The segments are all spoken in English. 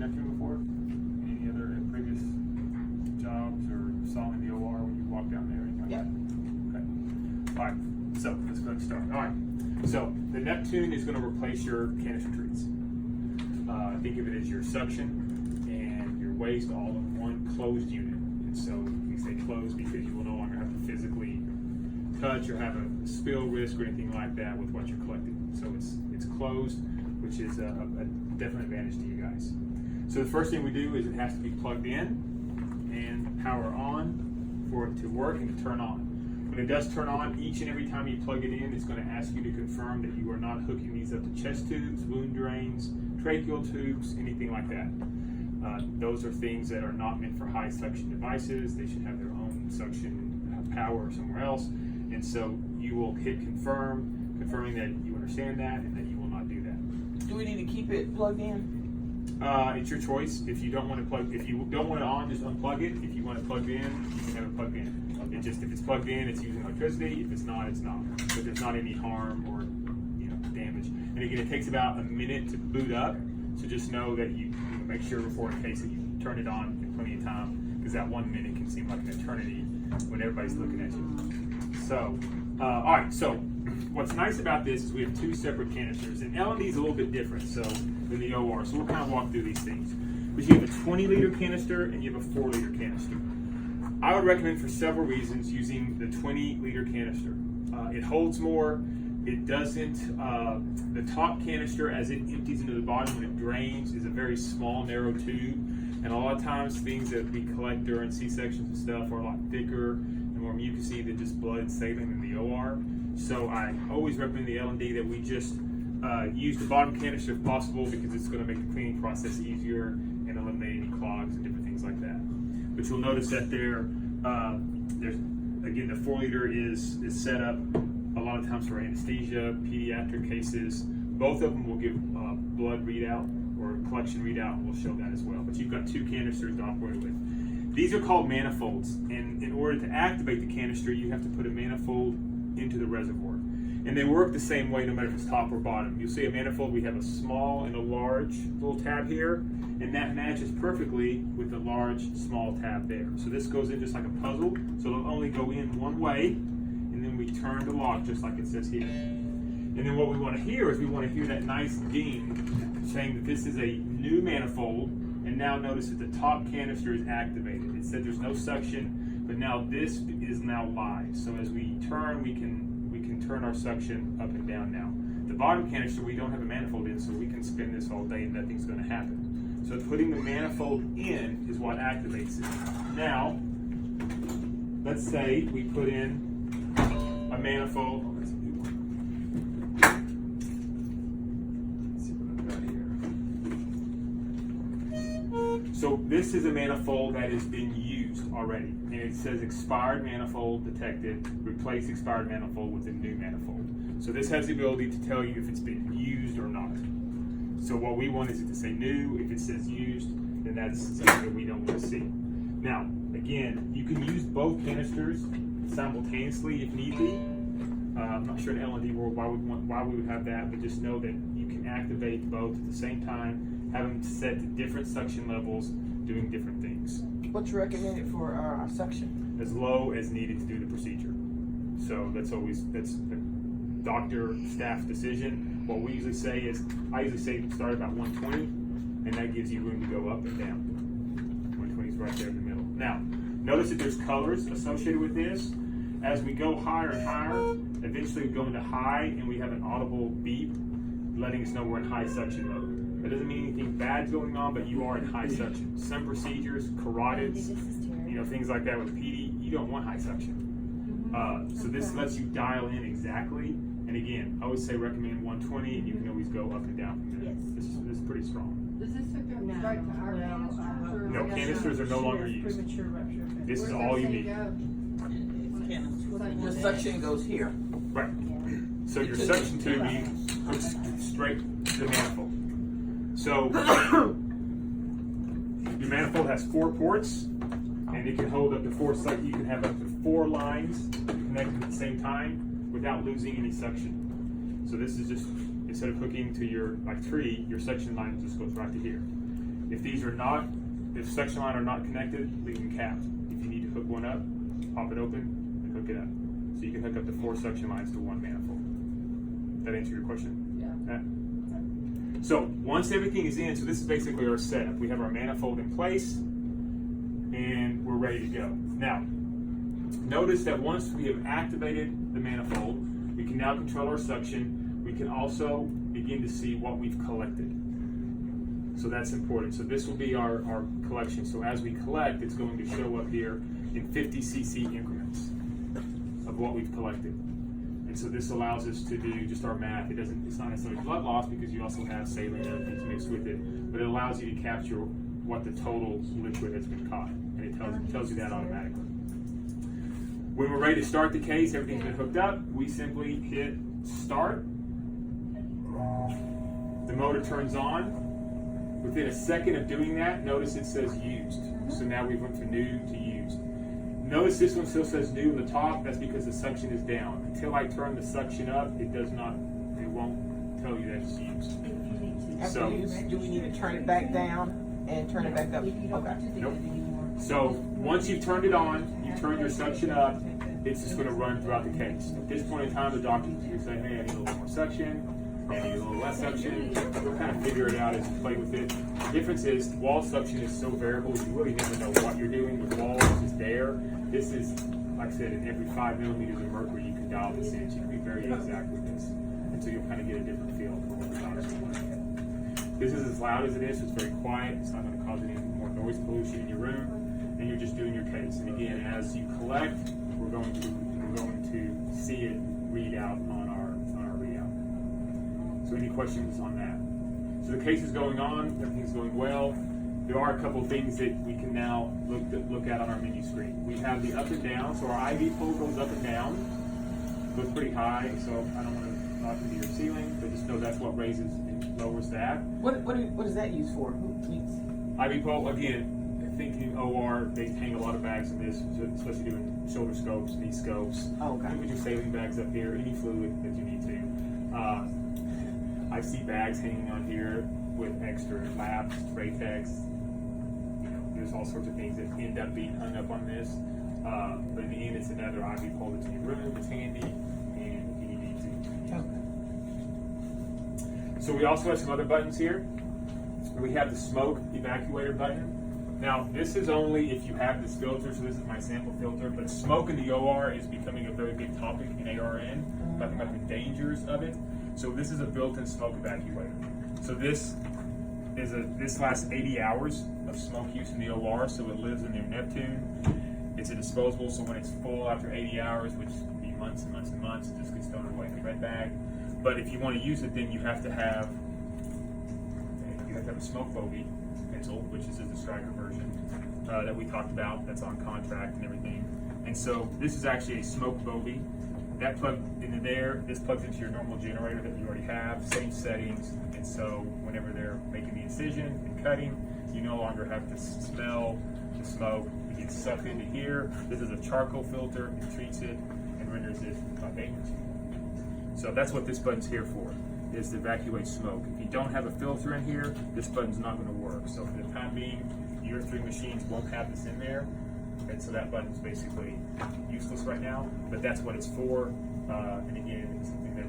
Neptune before? Any other previous jobs or saw in the OR when you walked down there? Yeah. Okay. All right. So let's go ahead and start. All right. So the Neptune is going to replace your canister treats. Think of it as your suction and your waste all in one closed unit. And so we say closed because you will no longer have to physically touch or have a spill risk or anything like that with what you're collecting. So it's closed, which is a definite advantage to you guys. So the first thing we do is it has to be plugged in and power on for it to work and to turn on. When it does turn on, each and every time you plug it in, it's going to ask you to confirm that you are not hooking these up to chest tubes, wound drains, tracheal tubes, anything like that. Those are things that are not meant for high suction devices. They should have their own suction power somewhere else. And so you will hit confirm, confirming that you understand that and that you will not do that. Do we need to keep it plugged in? It's your choice. If you don't want to plug, if you don't want it on, just unplug it. If you want it plugged in, you can have it plugged in. It just, if it's plugged in, it's using electricity. If it's not, it's not. But there's not any harm or damage. And again, it takes about a minute to boot up. So just know that you make sure before in case that you turn it on in plenty of time, because that 1 minute can seem like an eternity when everybody's looking at you. So, all right. So what's nice about this is we have two separate canisters, and L&D is a little bit different than the OR. So we'll kind of walk through these things. But you have a 20-liter canister and you have a 4-liter canister. I would recommend for several reasons using the 20-liter canister. It holds more. It doesn't, the top canister as it empties into the bottom when it drains is a very small, narrow tube. And a lot of times things that we collect during C-sections and stuff are a lot thicker and more mucousy than just blood saline in the OR. So I always recommend the L&D that we just use the bottom canister if possible, because it's going to make the cleaning process easier and eliminate any clogs and different things like that. But you'll notice that there's again, the 4-liter is set up a lot of times for anesthesia, pediatric cases. Both of them will give blood readout or collection readout, and we'll show that as well. But you've got two canisters to operate with. These are called manifolds, and in order to activate the canister, you have to put a manifold into the reservoir. And they work the same way no matter if it's top or bottom. You'll see a manifold, we have a small and a large little tab here, and that matches perfectly with the large, small tab there. So this goes in just like a puzzle, so it'll only go in one way, and then we turn the lock just like it says here. And then what we want to hear is we want to hear that nice ding saying that this is a new manifold, and now notice that the top canister is activated. It said there's no suction, but now this is now live. So as we turn, we can turn our suction up and down now. The bottom canister, we don't have a manifold in, so we can spin this all day and nothing's going to happen. So putting the manifold in is what activates it. Now, let's say we put in a manifold. Oh, that's a new one. Let's see what I've got here. So this is a manifold that has been used already, and it says expired manifold detected, replace expired manifold with a new manifold. So this has the ability to tell you if it's been used or not. So what we want is it to say new. If it says used, then that's something that we don't want to see. Now, again, you can use both canisters simultaneously if need be. I'm not sure in L&D world why we would have that, but just know that you can activate both at the same time, have them set to different suction levels, doing different things. What's recommended for suction? As low as needed to do the procedure. So that's the doctor staff decision. What we usually say is, I usually say start about 120, and that gives you room to go up and down. 120 is right there in the middle. Now, notice that there's colors associated with this. As we go higher and higher, eventually we go into high, and we have an audible beep letting us know we're in high suction mode. That doesn't mean anything bad's going on, but you are in high suction. Some procedures, carotids, things like that with PD, you don't want high suction. So this lets you dial in exactly. And again, I always say recommend 120, and you can always go up and down from there. This is pretty strong. Does this hook up straight to our canisters? No, canisters are no longer used. This is all you need. The suction goes here. Right. So your suction tubing hooks straight to the manifold. So your manifold has 4 ports, and it can hold up to 4. You can have up to 4 lines connected at the same time without losing any suction. So this is just, instead of hooking to your tree, your suction line just goes right to here. If if section line are not connected, leave them capped. If you need to hook one up, pop it open and hook it up. So you can hook up to 4 suction lines to 1 manifold. That answer your question? Yeah. So once everything is in, so this is basically our setup. We have our manifold in place and we're ready to go. Now, notice that once we have activated the manifold, we can now control our suction. We can also begin to see what we've collected. So that's important. So this will be our collection. So as we collect, it's going to show up here in 50 cc increments of what we've collected. And so this allows us to do just our math. It's not necessarily blood loss because you also have saline and other things mixed with it, but it allows you to capture what the total liquid has been caught. And it tells you that automatically. When we're ready to start the case, everything's been hooked up, we simply hit start. The motor turns on. Within a second of doing that, notice it says used. So now we went from new to used. Notice this one still says new in the top. That's because the suction is down. Until I turn the suction up, it won't tell you that it's used. After use, do we need to turn it back down and turn it back up? Okay. Nope. So once you've turned it on, you've turned your suction up, it's just going to run throughout the case. At this point in time, the doctor can say, hey, I need a little more suction. I need a little less suction. We'll kind of figure it out as you play with it. The difference is wall suction is so variable, you really never know what you're doing. With walls, it's just there. This is, like I said, in every 5 millimeters of mercury, you can dial this in. So you can be very exact with this. And so you'll kind of get a different feel for what the doctor's doing. This is as loud as it is, so it's very quiet. It's not going to cause any more noise pollution in your room. And you're just doing your case. And again, as you collect, we're going to see it read out on our readout. So any questions on that? So the case is going on, everything's going well. There are a couple of things that we can now look at on our menu screen. We have the up and down, so our IV pole goes up and down, goes pretty high, so I don't want to knock into your ceiling, but just know that's what raises and lowers that. What is that used for? Who needs? IV pole, again, thinking OR, they hang a lot of bags in this, especially doing shoulder scopes, knee scopes. Oh, okay. You put your saline bags up here, any fluid that you need to. I see bags hanging on here with extra labs, Raytex. You know, there's all sorts of things that end up being hung up on this. But in the end, it's another IV pole that's in your room. It's handy, and if you need to. Okay. So we also have some other buttons here. We have the smoke evacuator button. Now, this is only if you have this filter, so this is my sample filter, but smoke in the OR is becoming a very big topic in ARN, talking about the dangers of it. So this is a built-in smoke evacuator. So this lasts 80 hours of smoke use in the OR, so it lives in your Neptune. It's a disposable, so when it's full after 80 hours, which can be months and months and months, it just gets thrown away in the red bag. But if you want to use it, then you have to have a smoke bogey pencil, which is the striker version that we talked about. That's on contract and everything. And so this is actually a smoke bogey. That plug into there, this plugs into your normal generator that you already have, same settings. And so whenever they're making the incision and cutting, you no longer have to smell the smoke. It gets sucked into here. This is a charcoal filter. It treats it and renders it dangerous. So that's what this button's here for, is to evacuate smoke. If you don't have a filter in here, this button's not going to work. So for the time being, your 3 machines won't have this in there. And so that button's basically useless right now, but that's what it's for. And again, it's something that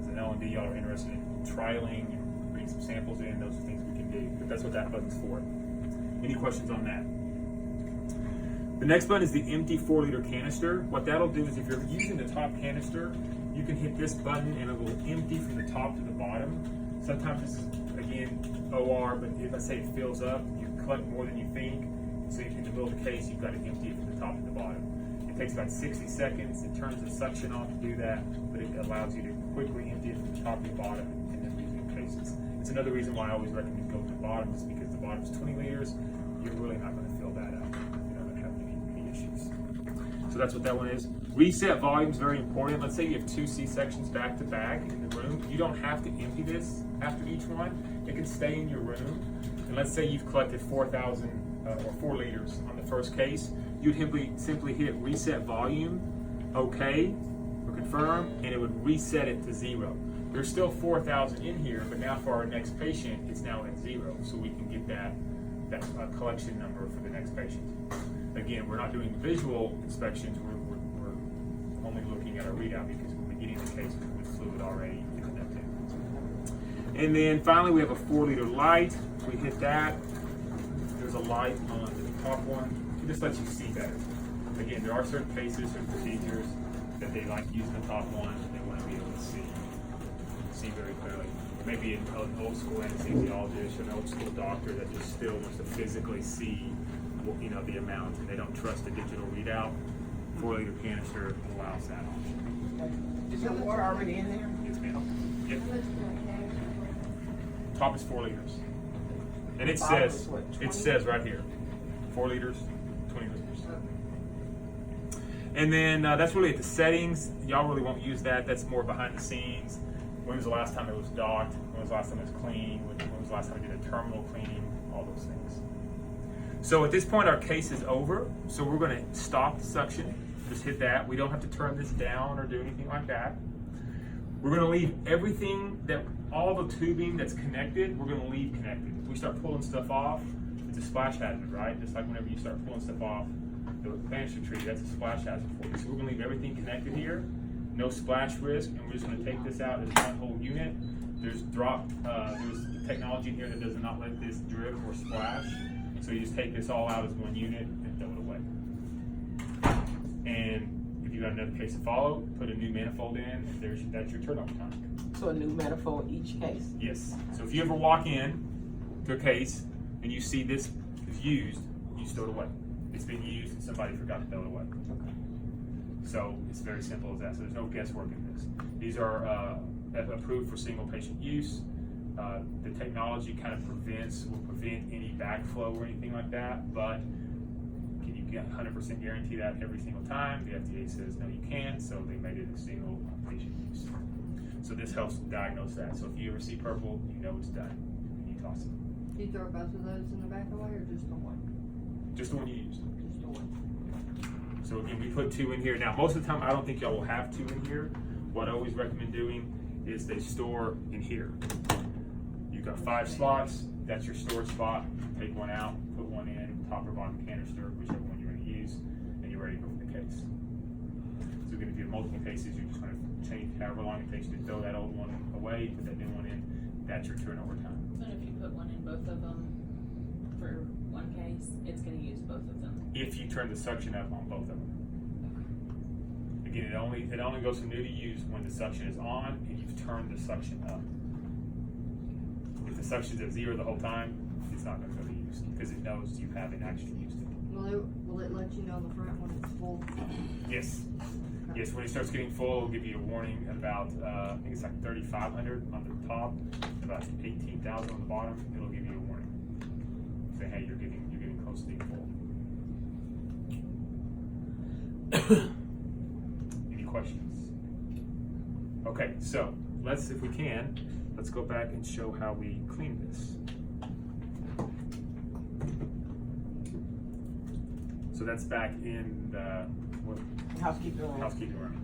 as an L&D, y'all are interested in trialing and bringing some samples in. Those are things we can do, but that's what that button's for. Any questions on that? The next button is the empty 4-liter canister. What that'll do is if you're using the top canister, you can hit this button and it will empty from the top to the bottom. Sometimes this is, again, OR, but if I say it fills up, you collect more than you think. So if in the middle of the case, you've got to empty it from the top to the bottom. It takes about 60 seconds. It turns the suction off to do that, but it allows you to quickly empty it from the top to the bottom and then resume cases. It's another reason why I always recommend going to the bottom, is because the bottom is 20 liters. You're really not going to fill that up. You're not going to have any issues. So that's what that one is. Reset volume is very important. Let's say you have 2 C-sections back to back in the room. You don't have to empty this after each one. It can stay in your room. And let's say you've collected 4,000 or 4 liters on the first case. You'd simply hit reset volume, OK, or confirm, and it would reset it to 0. There's still 4,000 in here, but now for our next patient, it's now at 0, so we can get that collection number for the next patient. Again, we're not doing visual inspections. We're only looking at our readout because we're beginning the case with fluid already in the Neptune. And then finally, we have a 4-liter light. We hit that. There's a light on the top one to just let you see better. Again, there are certain cases or procedures that they like using the top one, and they want to be able to see very clearly. Maybe an old school anesthesiologist or an old school doctor that just still wants to physically see, the amount, and they don't trust the digital readout. 4-liter canister allows that option. Is your water already in there? Yes, ma'am. Yep. Top is 4 liters, and it Bottom says is what, 20? it says right here, 4 liters, 20 liters. And then that's really at the settings. Y'all really won't use that. That's more behind the scenes. When was the last time it was docked? When was the last time it was cleaned? When was the last time we did a terminal cleaning? All those things. So at this point, our case is over. So we're going to stop the suction. Just hit that. We don't have to turn this down or do anything like that. We're going to leave everything all the tubing that's connected, we're going to leave connected. If we start pulling stuff off, it's a splash hazard, right? Just like whenever you start pulling stuff off the banister tree, that's a splash hazard for you. So we're going to leave everything connected here. No splash risk, and we're just going to take this out as one whole unit. There's technology in here that does not let this drip or splash. So you just take this all out as one unit and throw it away. And if you got another case to follow, put a new manifold in, and that's your turnover time. So a new manifold each case? Yes. So if you ever walk in to a case and you see this is used, you just throw it away. It's been used and somebody forgot to throw it away. Okay. So it's very simple as that. So there's no guesswork in this. These are approved for single patient use. The technology kind of will prevent any backflow or anything like that, but can you get 100% guarantee that every single time? The FDA says no, you can't, so they made it a single patient use. So this helps diagnose that. So if you ever see purple, you know it's done. And you toss it. Do you throw both of those in the back away or just the one? Just the one you use. Just the one. So again, we put 2 in here. Now, most of the time, I don't think y'all will have 2 in here. What I always recommend doing is they store in here. You've got 5 slots. That's your storage spot. Take one out, put one in, top or bottom canister, whichever one you're going to use, and you're ready to go for the case. So again, if you have multiple cases, you're just going to change however long it takes you to throw that old one away, put that new one in. That's your turnover time. But if you put one in both of them for one case, it's going to use both of them. If you turn the suction up on both of them. Again, it only goes from new to used when the suction is on and you've turned the suction up. If the suction's at 0 the whole time, it's not going to go to use because it knows you haven't actually used it. Will it let you know in the front when it's full? Yes. Yes, when it starts getting full, it'll give you a warning at about, I think it's like 3,500 on the top, about 18,000 on the bottom. It'll give you a warning. Say, hey, you're getting close to being full. Any questions? Okay, so if we can, let's go back and show how we clean this. So that's back in the Housekeeping room. housekeeping room.